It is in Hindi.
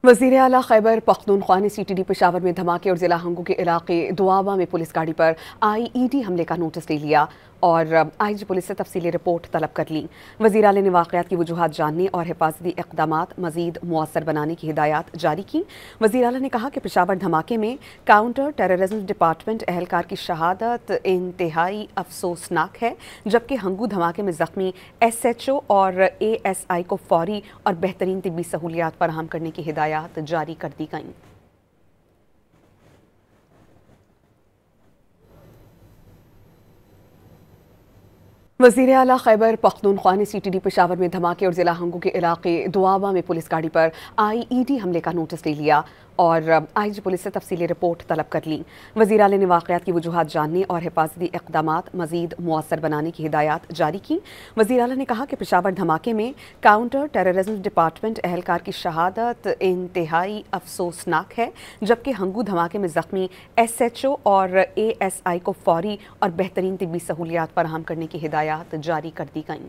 वज़ीर आला खैबर पख्तूनख्वा ने CTD पेशावर में धमाके और जिला हंगू के इलाके दुआबा में पुलिस गाड़ी पर IED हमले का नोटिस ले लिया और IG पुलिस से तफसीली रिपोर्ट तलब कर ली। वज़ीर आला ने वाक़यात की वजूहात जानने और हिफाजती इक़दामात मज़ीद मुअस्सर बनाने की हिदायत जारी की। वज़ीर आला ने कहा कि पेशावर धमाके में काउंटर टेररिज्म डिपार्टमेंट एहलकार की शहादत इंतहाई अफसोसनाक है, जबकि हंगू धमाके में ज़ख्मी SHO और ASI को फौरी और बेहतरीन तिब्बी सहूलियात फराहम करने की हिदायत जारी कर दी गईं। वज़ीर आला खैबर पख्तूनख्वा ने CTD पेशावर में धमाके और जिला हंगू के इलाके दुआबा में पुलिस गाड़ी पर IED हमले का नोटिस ले लिया और IG पुलिस से तफसीली रिपोर्ट तलब कर ली। वज़ीर आला ने वाक़यात की वजूहात जानने और हिफाजती इक़दामात मज़ीद मुअस्सर बनाने की हिदायत जारी की। वज़ीर आला ने कहा कि पेशावर धमाके में काउंटर टेररिज्म डिपार्टमेंट एहलकार की शहादत इंतहाई अफसोसनाक है, जबकि हंगू धमाके में ज़ख्मी SHO और ASI को फौरी और बेहतरीन तिब्बी सहूलियात फराहम करने की हिदायत जारी कर दी गईं।